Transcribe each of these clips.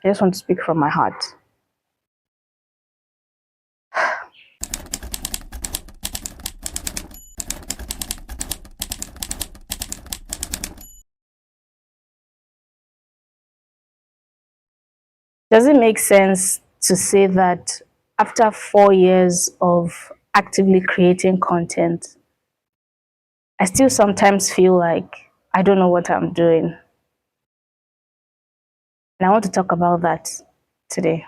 I just want to speak from my heart. Does it make sense to say that after 4 years of actively creating content, I still sometimes feel like I don't know what I'm doing? And I want to talk about that today.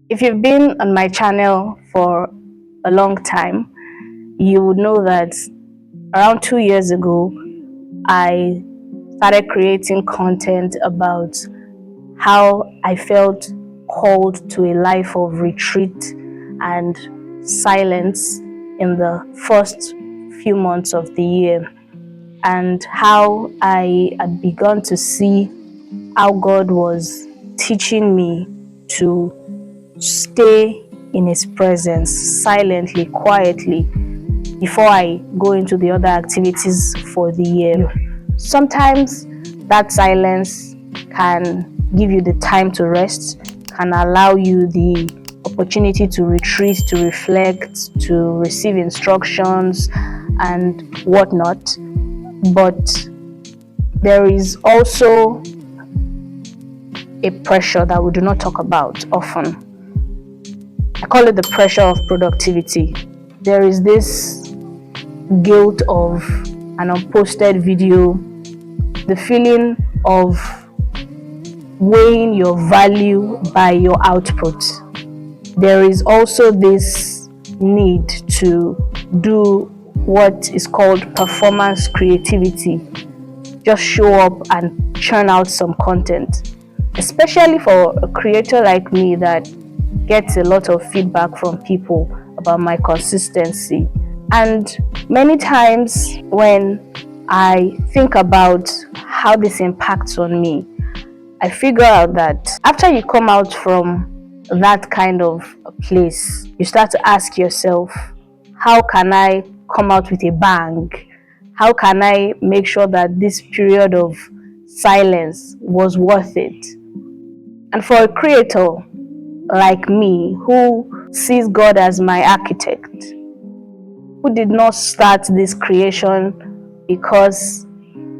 If you've been on my channel for a long time, you would know that around 2 years ago, I started creating content about how I felt called to a life of retreat and silence in the first few months of the year, and how I had begun to see how God was teaching me to stay in His presence silently, quietly, before I go into the other activities for the year. Sometimes that silence can give you the time to rest, can allow you the opportunity to retreat, to reflect, to receive instructions and whatnot. But there is also a pressure that we do not talk about often. I call it the pressure of productivity. There is this guilt of an unposted video, the feeling of weighing your value by your output. There is also this need to do what is called performance creativity. Just show up and churn out some content, especially for a creator like me that gets a lot of feedback from people about my consistency. And many times when I think about how this impacts on me, I figure out that after you come out from that kind of place, you start to ask yourself, how can I come out with a bang? How can I make sure that this period of silence was worth it? And for a creator like me, who sees God as my architect, who did not start this creation because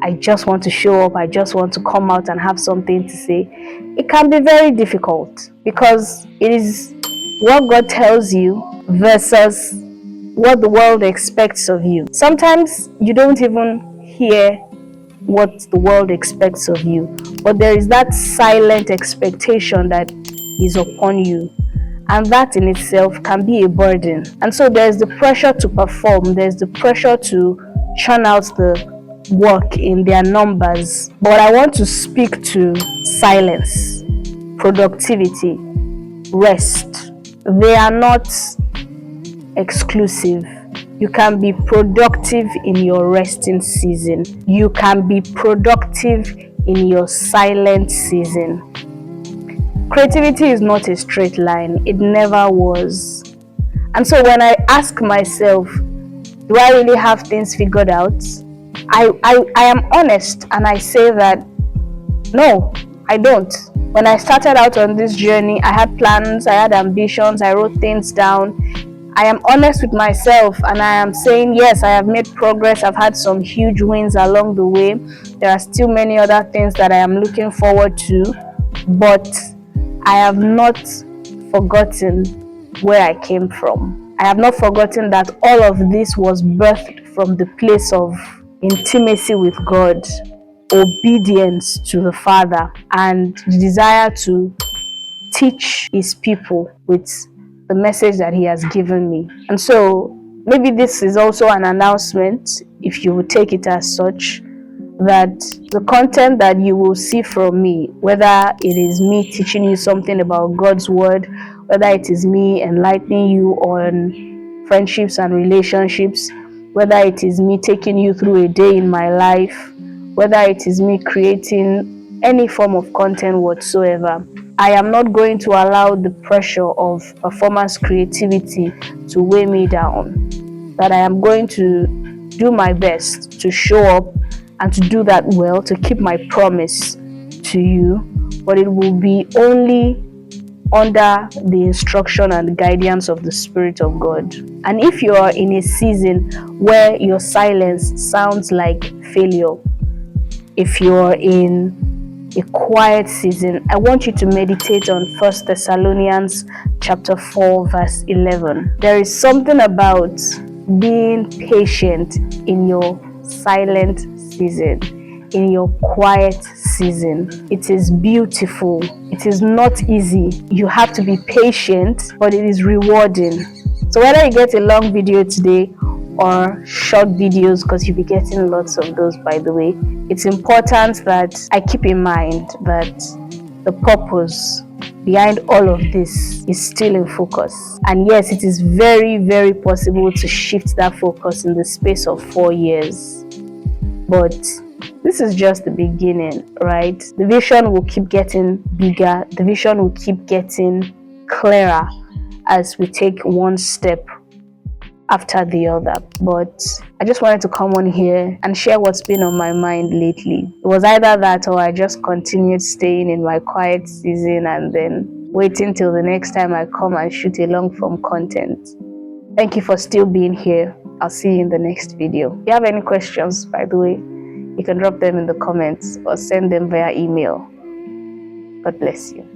I just want to show up, I just want to come out and have something to say, it can be very difficult because it is what God tells you versus what the world expects of you. Sometimes you don't even hear what the world expects of you, but there is that silent expectation that is upon you, and that in itself can be a burden. And so there's the pressure to perform, there's the pressure to churn out the work in their numbers. But I want to speak to silence, productivity, rest. They are not exclusive. You can be productive in your resting season. You can be productive in your silent season. Creativity is not a straight line. It never was. And so when I ask myself, do I really have things figured out? I am honest and I say that no, I don't. When I started out on this journey, I had plans, I had ambitions, I wrote things down. I am honest with myself and I am saying, yes, I have made progress. I've had some huge wins along the way. There are still many other things that I am looking forward to, but I have not forgotten where I came from. I have not forgotten that all of this was birthed from the place of intimacy with God, obedience to the Father, and the desire to teach His people with the message that He has given me. And so maybe this is also an announcement, if you would take it as such, that the content that you will see from me, whether it is me teaching you something about God's word, whether it is me enlightening you on friendships and relationships, whether it is me taking you through a day in my life, whether it is me creating any form of content whatsoever, I am not going to allow the pressure of performance creativity to weigh me down. That I am going to do my best to show up and to do that well, to keep my promise to you, but it will be only under the instruction and guidance of the Spirit of God. And if you are in a season where your silence sounds like failure, if you're in a quiet season, I want you to meditate on 1 Thessalonians chapter 4 verse 11. There is something about being patient in your silent season, in your quiet season. It is beautiful. It is not easy. You have to be patient, but it is rewarding. So whether you get a long video today or short videos, because you'll be getting lots of those, by the way, it's important that I keep in mind that the purpose behind all of this is still in focus. And yes, it is very, very possible to shift that focus in the space of 4 years. But this is just the beginning, right? The vision will keep getting bigger. The vision will keep getting clearer as we take one step after the other. But I just wanted to come on here and share what's been on my mind lately. It was either that or I just continued staying in my quiet season and then waiting till the next time I come and shoot a long form content. Thank you for still being here. I'll see you in the next video. If you have any questions, by the way, you can drop them in the comments or send them via email. God bless you.